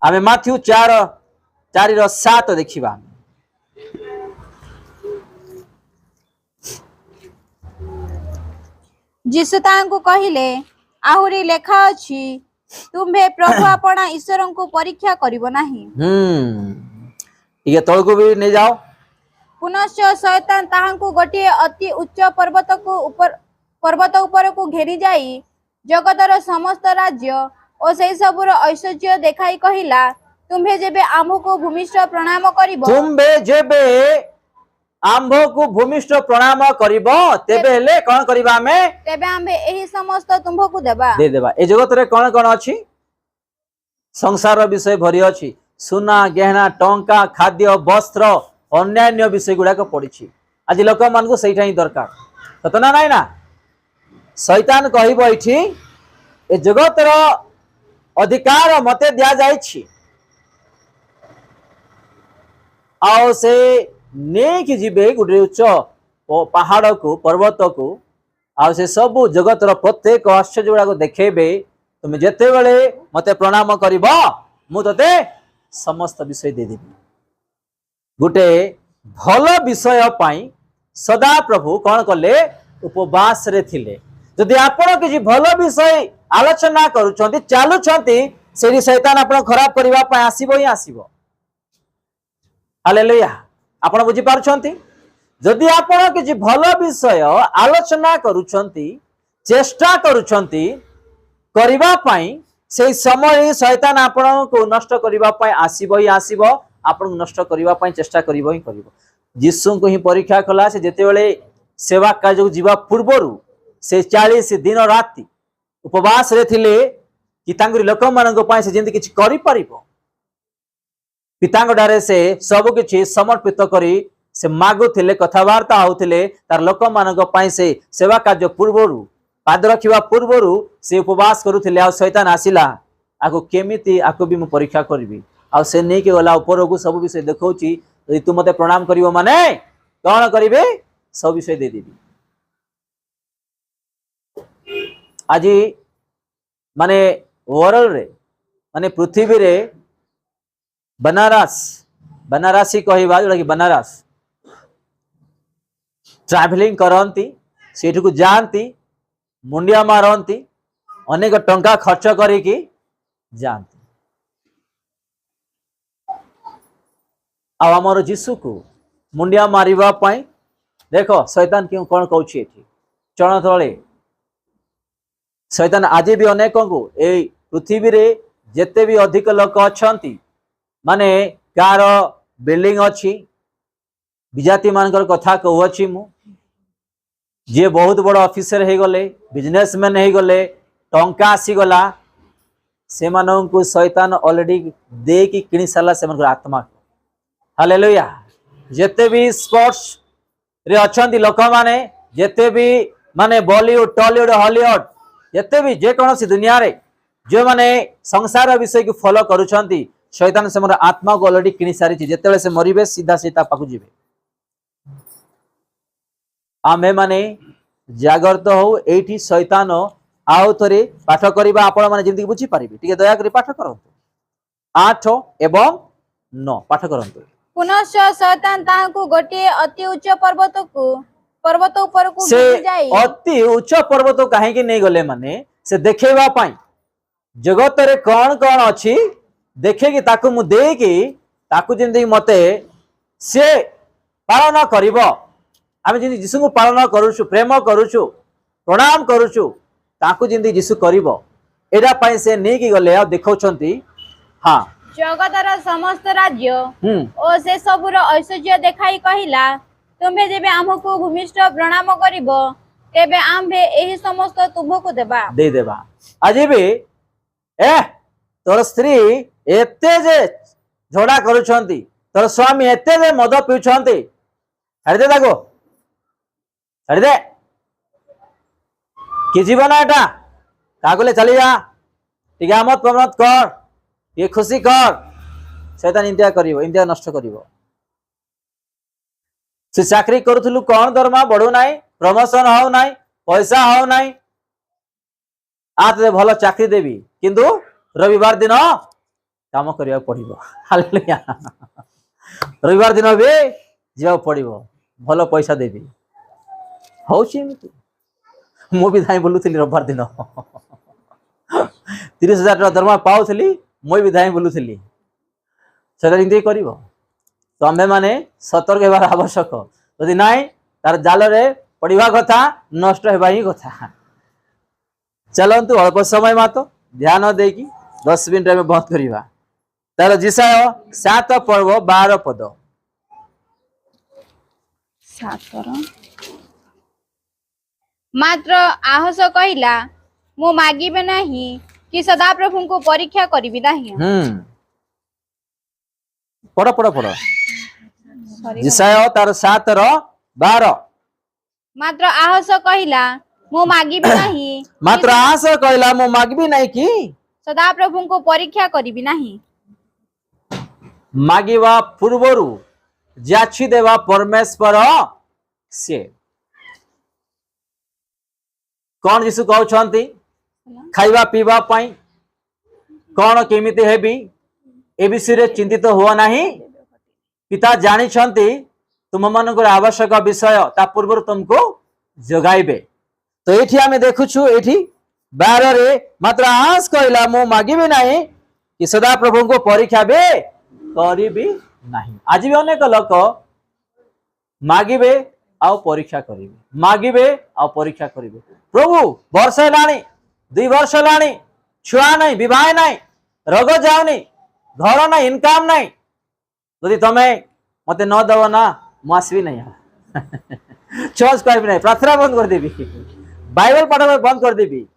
आमे माथ्यू 4:4-7 देखिबा। यीशु तांको कहिले आहुरी लेखा अछि तुम्भे प्रभु आपणा ईश्वर को परीक्षा करिवो नाही। ये तळको भी नहीं जाओ। पुनश्च शैतान ताहांकु गोटे अति उच्च पर्वत ऊपर को घेरी जाई जगतर समस्त राज्य और से सबुर ऐश्वर्य देखाई कहिला तुम्भे जेबे आम्भको भूमिष्ठ प्रणाम करिवो तुम्भे जेबे आम्भ को भूमिष्ठ प्रणाम करिवो तेबे हेले कोन करिबा हमें तेबे आम्भे एही समस्त तुम्भको देबा दे देबा। ए जगत रे कोन कोन अछि संसार विषय भरी अछि सुना गहना टंका खाद्य वस्त्र अन्यान्य विषय गुड़ा को पड़ी। आज लोक मान को सहीटा ही दरकार सतना नाई ना। शैतान कहबो एठी ए जगतर अधिकार मते दिया जाइछि आओ से नेक जीवे गुटे उच्च पहाड़ को पर्वत को आओ से सब जगतर प्रत्येक आश्चर्य गुड़ा को देखेबे तुम जेते बेले मते प्रणाम करिब मु तते समस्त विषय दे देबी। गुटे भल विषय पाई सदा प्रभु कौन कले उपवास रे थिले। जदि आपण किछि भल विषय आलोचना करूछंती चालुछंती सेही शैतान आपण खराब करबा पय आसीबो ही आसीबो। हालेलुया। आपण बुझी पारुछंती जदि आपण किछि भल विषय आलोचना करूछंती चेष्टा करूछंती करबा पय से समय शैतान आपण को नष्ट करबा पय आसीबो ही आसीबो आपण नष्ट करबा पय चेष्टा करबो ही करबो। यीशु को ही परीक्षा कला से जेते बेले सेवा कार्य जीवा पूर्वरु से 40 दिन राति उपवास रे थिले कि तांगरी लोक मानन को पय से जेंति किछि करि परिबो पितांग डारे से सब किछि समर्पित करी से मागुथिले कथावार्ता होथिले तार लोक मानन को पय से सेवा कार्य पूर्वरु पाद रखिबा पूर्वरु से उपवास करूथिले आ शैतान आसिला आको केमिति आको भी मु परीक्षा करबी आ से नै के गला ऊपर को सब विषय देखौची यदि तू मते प्रणाम करिवो माने कोन करिवे सब विषय दे देबी। आज माने वर्ल्ड रे माने पृथ्वी रे बनारसी कहवा जोटा कि बनारस ट्रैवलिंग करती सेठू को जाती मुंडिया मारती अनेक टंका खर्च करिकी जाती आमर जीसु को मुंडिया मारिबा पई देखो शैतान क्यों कौन कहूँ चरण तले शैतान आज भी अनेक को ए पृथ्वी रे जेते भी अधिक लोक अच्छी माने कार बिल्डिंग अच्छी विजाति मानकर कथा कहूँ मु जे बहुत बड़ ऑफिसर हो गले बिजनेसमैन हो गले टंका आसीगला से मानन को शैतान ऑलरेडी दे कि किनी सारा से आत्मा को। हालेलुया। जेते भी स्पोर्ट्स रे अछंती लोक माने जेते भी माने बॉलीवुड टॉलीवुड हॉलीवुड जेते भी जे कौन सी दुनिया रे जो माने संसार विषय को फॉलो करूछंती शैतान से मोर आत्मा को ऑलरेडी किनी सारी जेते से मरिबे सीधा सीधा पाकु जीवे। आमे माने जागृत हो एठी शैतान आउ थरे पाठ करिबा आपण माने जिंदगी बुझी पारिबे टिके दया करी पाठ करंतु 8 एवं 9 पाठ करंतु। पुनश्च शैतान ताहांकु गोटे अति उच्च पर्वत ऊपर को से घेरी जाई अति उच्च पर्वत काहे कि नै गले माने से देखेबा पई जगत रे कोन कोन अछि देखे कि ताकु मु दे कि ताकु जिंदगी मते से पालन करिवो आमे जिंदगी यीशु को पालन करूछु प्रेम करूछु प्रणाम करूछु ताकु जिंदगी यीशु करिवो एडा पई से नै कि गले आ देखौछंती। हां जगतर समस्त राज्य और से सबुर ऐश्वर्य देखाई कहिला तुम्भे जेबे आम्भको भूमिष्ठ प्रणाम करिवो तेबे आम्भे एही समस्त तुमको देबा दे देबा। आज भी ए तोर स्त्री एते जे झोड़ा करूछंती तोर स्वामी एते जे मद पिउछंती हरि दे ताको हरि दे कि जीवन एटा कागले चली जा टिके आमद प्रमोद कर ये खुशी कर शैतान इंतजार करिवो इंतजार नष्ट करिवो। से चाकरी करूथलु कोन दरमा बढ़ू नाई प्रमोशन हो नाई पैसा हो नाई आते भल चाकरी देवी किंतु रविवार दिन काम करिया पड़िबो। हालेलुया। रविवार दिन भी जीवा पड़िबो, भल पैसा देबी होउची एमिति। मु भी धाई बोलुथिली रविवार दिन 30,000 टका दरमा पाउथिली, मु भी धाई बोलुथिली सेटा इंदे करिवो। तो आम्भे माने सतर्क हेबार आवश्यक, यदि नाई तार जाल रे पड़िबा कथा, नष्ट हेबा ही कथा। चलंतु अल्प समय मातो ध्यान देकी 10 मिनिट में बंद करिवा। तार जिसाय 7 पर्व 12 पद। 7 मात्र आहस कहिला मु मागिबे नाही कि सदाप्रभु को परीक्षा करिबि नाही। पढ़ पढ़ पढ़। जिसाय तार 7 रो 12। मात्र आहस कहिला मु मागिबे नाही मात्र आहस कहिला मु मागिबी नाही कि सदाप्रभु को परीक्षा करिबि नाही। मागिवा पूर्वरु जाछि देवा परमेश्वर से। कौन यीशु कहउछंती खाइबा पीबा पाई कौन केमिति हेबी ए विषय रे चिंतित हुआ नहीं। पिता जानी छंती तुम मानकर आवश्यक विषय ता पूर्व तुमको जगाइबे। तो एठी आमे देखुछु एठी 12 रे मात्र आस कहला मु मागिबे नाही कि सदा प्रभु को परीक्षा बे करिबी नाही। आज भी अनेक लोक मागिबे आउ परीक्षा करिबे, मागिबे आउ परीक्षा करिबे। प्रभु वर्ष लाणी 2 वर्ष लाणी छुआ नहीं, विवाह नहीं, रोग जाउनी, घर ना, इनकम नहीं, यदि तमे मते न दव ना मु आसबी नहीं। चर्च कहबी नहीं, प्रार्थना बंद कर देबी, बाइबल पढ़ा बंद कर देबी।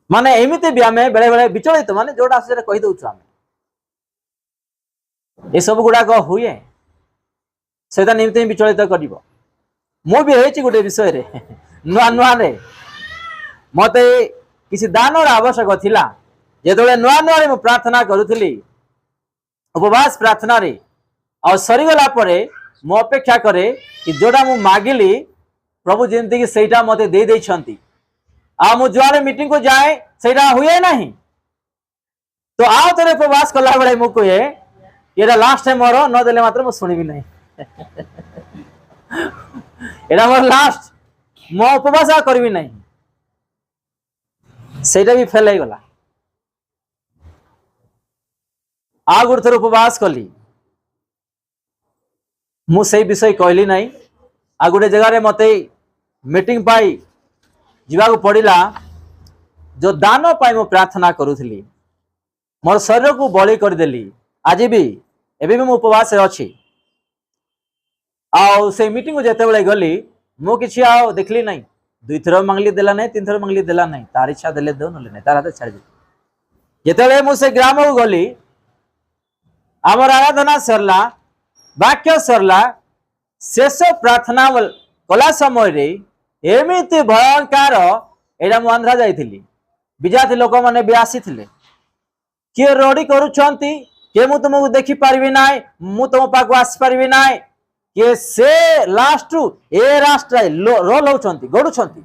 माने एमिते भी आमे बेले बेले विचलित माने जोड़ा आसे कहि दउछु आमे ए सब गुडा को हुए सेता निमिते विचलित करिवो। मु भी हेछि गुटे विषय रे नुआ नुआ रे मते किसी दानर आवश्यक थिला। जेतोले नुआ नुआ रे मु प्रार्थना करूथली, उपवास प्रार्थना रे और सरीगला परे मु अपेक्षा करे कि जोड़ा मु मागिली प्रभु जेंति कि सेटा मते दे देई छंती। आ मु जुआरे मीटिंग को जाए सेटा हुए नहीं। तो आओ तेरे उपवास कला बड़े मु कहे एटा लास्ट टाइम मोर न देले मात्र मु सुनिबी नहीं। एटा मोर लास्ट, मो उपवास आ करबी नहीं। सेटा भी फेल गला। आ गुड थर उपवास कली, मु सही विषय कहली नहीं। आ गुटे जगह रे मते मीटिंग पाई जीवा पड़ा। जो दान पाई मु प्रार्थना करूथली, मोर शरीर को बलि करदेली। आज भी एबे भी मु उपवास अच्छी। आउ से मीटिंग को जेते बेले गली मु किछि आउ देखली नहीं। 2 थर मांगली देला नहीं, 3 थर मांगली देला नहीं। तार इच्छा देले दो नले नहीं, तार हाथ छाड़ दे। जेते बेले मु से ग्राम को गली, हमर आराधना सरला, वाक्य सरला, शेष प्रार्थना कला समय रे एमिति भयंकर एटा मु आंध्रा जाइथिली। विजाति लोक माने भी आसीथिले, किए रोडी करूछंती, के मु तुमको देखि पारबी नाय, मु तुम पाको आसी पारबी नाय, के से लास्ट ए राष्ट्र रोल होछंती, गडुछंती।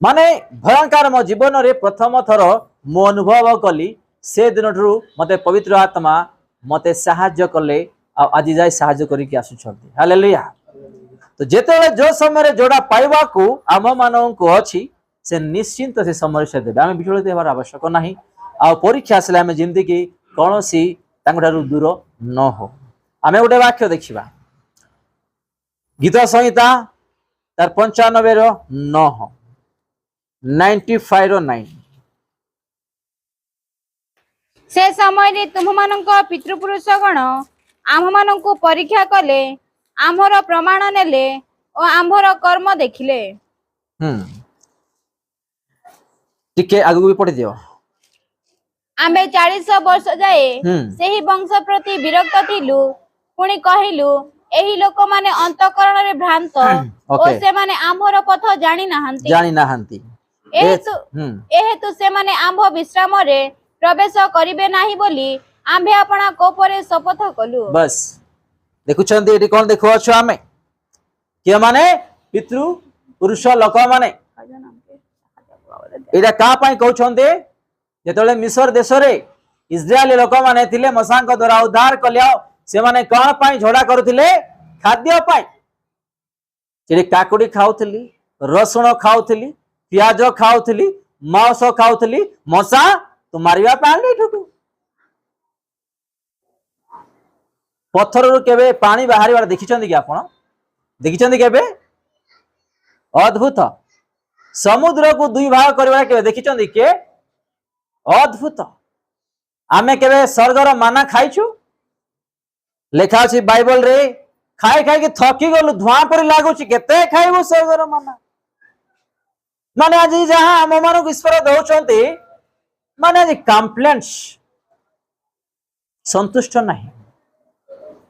माने भयंकर मो जीवन रे प्रथम थर मु अनुभव कली। से दिन ठुरु मते पवित्र आत्मा मते सहाय्य कले आ आज जाय सहाय्य करी के आसुछंती। हालेलुया। तो जेते जो समय रे जोड़ा पाइबा को आम मानन को अछि से निश्चिंत से समय से देबे। आमे विचलित हेबार आवश्यक नाही। आ परीक्षा आसले आमे जिंदगी की कोनोसी तांगडारु दूर न हो। आमे गोटे वाक्य देखिबा, गीत संहिता तार 95 रो 9, 95 रो 9। से समय रे तुम मानक पितृपुरुष गण आम मानक परीक्षा कले, आमर प्रमाण नेले और आमर कर्म देखिले। टिके आगु भी पढ़ी दियो। आमे 40 वर्ष जाए सेही वंश प्रति विरक्त थिलु, पुणी कहिलु एही लोक माने अंतःकरण रे भ्रांत ओ से माने आमर पथ जानि नाहंती। एहेतु से माने आम्भ विश्राम रे प्रवेश करिबे नाही बोली आम्भे अपना कोपरे शपथ कलु। बस देखुछंती एटी कोन देखो छ आमे के माने पितृ पुरुष लोक माने एटा का पाई कहउछन्ते जेतले मिस्र देश रे इस्राएली लोक माने थिले मसांक द्वारा उद्धार कलिया से माने कोन पाई झोडा करूथिले खाद्य पाई जे काकुडी खाउथली रसुण खाउथली प्याज खाउथली मांस खाउथली मसा तो मारिया पानी ठुटू पत्थर रु केबे पानी बाहरी वाला देखिछन्ती कि आपण देखिछन्ती केबे अद्भुत समुद्र को दुई भाग करबा केबे देखिछन्ती के अद्भुत आमे केबे स्वर्गर माना खाइछु लेखा अछि बाइबल रे खाई खाई के थकी गलु धुआं परि लागुछि केते खाइबो स्वर्गर माना माने आज जहां हम मानक ईश्वर दउछन्ती माने आज कंप्लेंट्स संतुष्ट नहीं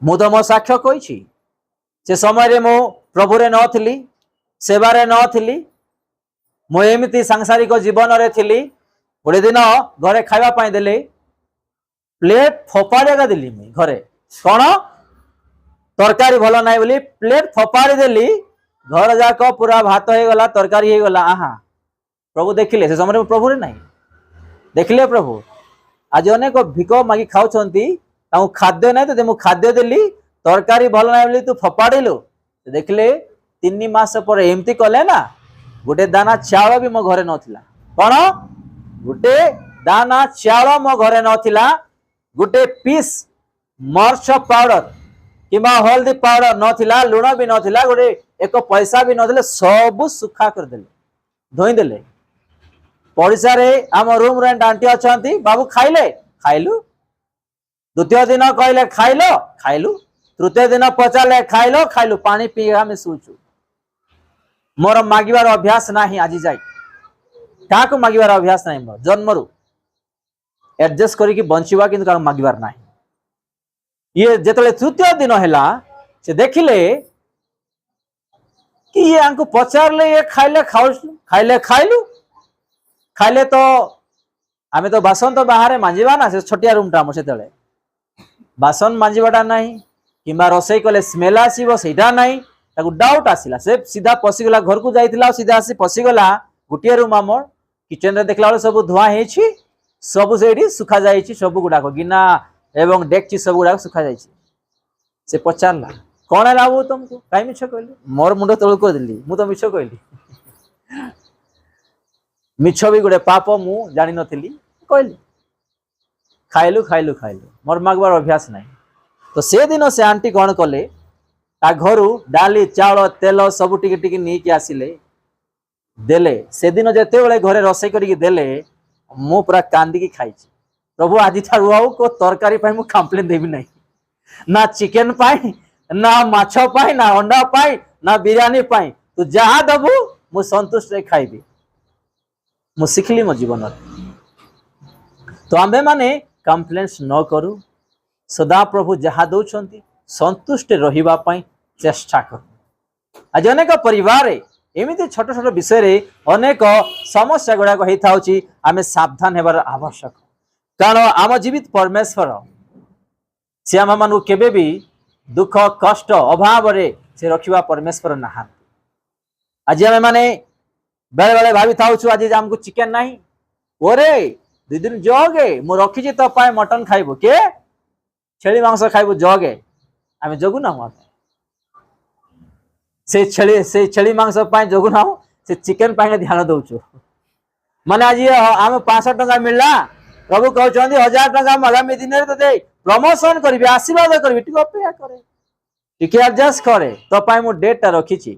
मु तो मो साक्ष्य कहिछि से समय रे मो प्रभु रे नथिली सेवा रे नथिली मो एमिति सांसारिक जीवन रे थिली गोटे दिन घरे खाइबा पाई देले प्लेट फोपाड़ी का दिली मुई घरे कौन तरकारी भल ना बोली प्लेट फोपाड़ी देली घर जाक पूरा भात हो गला तरकारी हो गला आहा प्रभु देखिले से समय प्रभु रे नहीं देखिले प्रभु आज अनेक भिक मागी खाउछंती ताऊ खाद्य नहीं तो मु खाद्य देली तरकारी भल ना बोली तू फोपाड़िलु देखिले 3 मास पर एमती कले ना गोटे दाना चावल भी मो घरे नथिला कौन गोटे दाना चावल मो घरे नथिला गोटे पीस मर्च पाउडर किंबा हल्दी पाउडर नथिला लुण भी नथिला गोटे एक पैसा भी नथिले सब सुखा कर देले धोई देले पड़िसा रे आम रूम रेंट आंटी अछंती बाबू खाइले खाइलु द्वितीय दिन कहले खाइलो खाइलु तृतीय दिन पचारे खाइलो खाइलु पानी पी आम सुचु मोर मागिबार अभ्यास नाही आज जाई का को मागिबार अभ्यास नाही मोर जन्मरु एडजस्ट करी कि बंचिबा किंतु का मागिबार नाही ये जेतले तृतीय दिन हैला से देखिले कि ये आंको पचारले ये खाइले खाइले खाइलु खाइले तो आमे तो बासन तो बाहर मांजिबा ना से छोटिया रूम टा हम सेतले बासन मांजिबाटा नाही किंबा रोसई कले स्मेल आसीबो सेटा नाही ताकू डाउट आसिला से सीधा पसिगला घर को जाइतिला सीधा आसी पसिगला गुटिया रूम हमर किचन रे देखला सब धुआ हेछि सब सेठी सुखा जाइछि सब गुडा को गिना एवं डेक्ची सब गुडा सुखा जाइछि से पचारला कोन है लाबो तुमको काई मिछ कहली मोर मुंड तळ को दिली मु तो मिछ कहली मिछ भी गुडे पाप मु जानि नथिली कहली खाइलु खाइलु खाइलु मोर मागबार अभ्यास नाही तो से दिन से आंटी कोन कले ता घरु डाली चावल तेल सब टिके टिके नी के आसिले देले से दिन जेते बेले घरे रसई करी देले मु पूरा कांदी की खाइछि प्रभु आज ठारु आउ को तरकारी पाई मु कंप्लेन देबी नहीं ना चिकन पाई ना माछ पाई ना अंडा पाई ना बिरयानी पाई तू जहा दबु मु संतुष्ट रे खाइबी मु सिखली मो जीवन तो आंबे माने कंप्लेंट्स न करू सदा प्रभु जहा दउछंती संतुष्ट रहिबा पाई चेष्टा करू आज अनेक परिवार एमिति छोट छोट विषय रे अनेक समस्या गुडा को हेताउची आमे सावधान हेबार आवश्यक कारण आम जीवित परमेश्वर से आम मानू केबे भी दुख कष्ट अभाव रे से रखिबा परमेश्वर नहा आज आमे माने बेले बेले भाभी थाउछु आज हमको चिकन नाही ओरे 2 दिन जगे मु रखिछि तो पाए मटन खाइबो के छेली मांस खाइबो जगे आमे जगु ना हम से छेली मांस पाए जगु ना से चिकन पाए ध्यान दउछु माने आज आम 500 टका मिलला प्रभु कहउछंदी 1000 टका आगामी दिन रे तते प्रमोशन करबी आशीर्वाद करबी टिक अपेक्षा करे टिक एडजस्ट करे तो पाए मु डेट ता रखिछि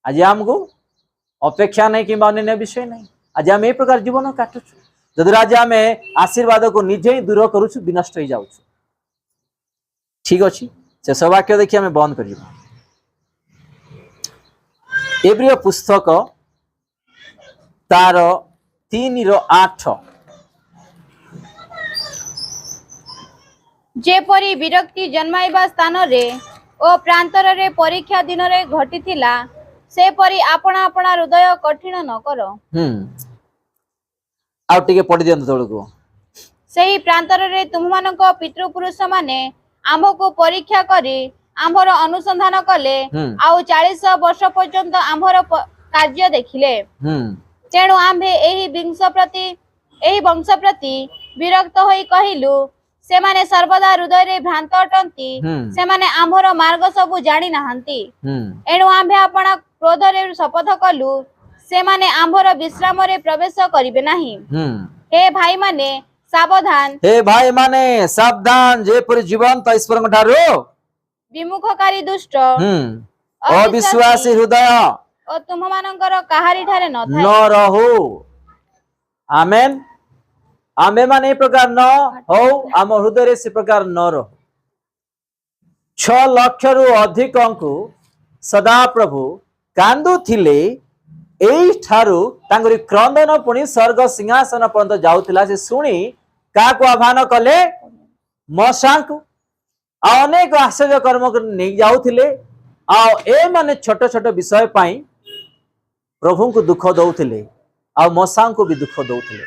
आज हमको अपेक्षा नहीं कि अन्य विषय नहीं आज आम ए प्रकार जीवन काटुछु जदि आज आम आशीर्वाद को निजे ही दूर करूछु विनष्ट हो जाउछु ठीक अछि से सब वाक्य देखि आम बंद करिबा एब्रिय पुस्तक तार 3:8 जेपरी विरक्ति जन्माइबा स्थान रे ओ प्रांतर रे परीक्षा दिन रे घटिथिला से परी आपना आपना हृदय कठिन न करो आउ टिके पढि दियंत तळको सेही प्रांतर रे तुममानक पितृपुरुष माने आम्भको परीक्षा करी आम्भर अनुसंधान कले आउ 40 वर्ष पर्यंत आम्भर कार्य देखिले तेणु आम्भे एही वंश प्रति विरक्त होई कहिलु से माने सर्वदा हृदय रे भ्रांत अटंती से माने आम्भर मार्ग सबु जानी नाहंती एणु आम्भे आपणा क्रोध रे शपथ कलु से माने आम्भर विश्राम रे प्रवेश करिवे नाही। हे भाई माने सावधान, हे भाई माने सावधान, जेपरि जीवंत ईश्वर ठारू विमुखकारी दुष्ट अविश्वासी हृदय ओ तुम मानकर काहारी ठारे न न थाए। रहू। आमेन। आमे माने ए प्रकार न हो, आम हृदय से प्रकार न रहो। 6 लाख रु अधिक को सदा प्रभु कांदु थिले एई ठारू तांगरी क्रंदन पुणी स्वर्ग सिंहासन पर्यंत जाउथिला। से सुनी काको आह्वान कले मशांकु अनेक आश्चर्य कर्म को नहीं जाउथिले। आ ए माने छोट छोट विषय पाई प्रभु को दुख दौथिले आ मशांग को भी दुख दौथिले।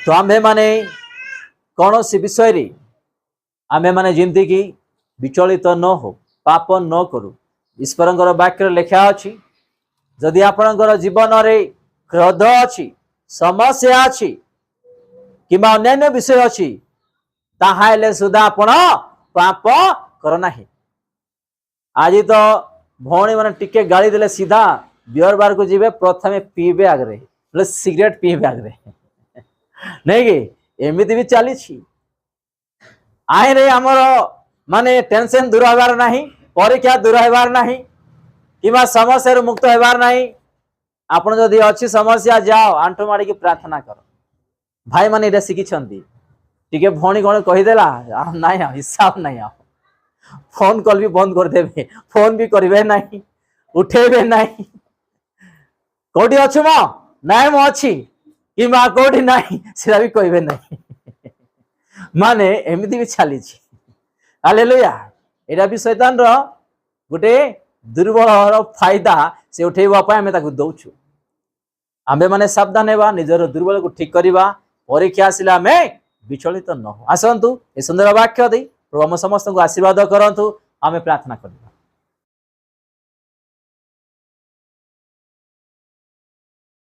तो आम्भे माने कौन सी विषय रे आम्भे माने जिंदगी विचलित न हो, पाप न करू। ईश्वरंकर वाक्य लेखा अछि जदि आपणकर जीवन रे क्रोध अछि, समस्या अछि किबा अन्य विषय अछि ताहाले सुधा आपण पाप कर नाही। आज तो भौणी माने टिके गाड़ी देले सीधा बियर बार को जीवे, प्रथमे पीबे आगरे सिगरेट पीबे आगरे नहीं कि एमिति भी चली आई रे हमर माने टेंशन दूर होबार नाही, परीक्षा दूर होबार नाही किबा समस्या मुक्त होबार नाही। आपण जदि अछि समस्या जाओ आंठो माड़ी की प्रार्थना करो। भाई माने एटा सिखी छंती टिके भौणी कोन कहि देला नाही हिसाब नाही आ फोन कॉल भी बंद कर देबे, फोन भी करिवे नाही, उठेबे नाही। कोठी अछु म नाय म अछि कि मा कोठी नाही सेरा भी कहबे नाही माने एमिति भी चली छी। हालेलुया। एटा भी शैतान रो गुटे दुर्बल रो फायदा से उठेबा पय हमें ताकू दउछु। आम्बे माने सावधान हेबा, निजर दुर्बल को ठीक करिबा, परीक्षा आसिला में विचलित न हो। आसंतु ए सुंदर वाक्य दे प्रभु हम समस्त को आशीर्वाद करंतु। आमे प्रार्थना करिबा।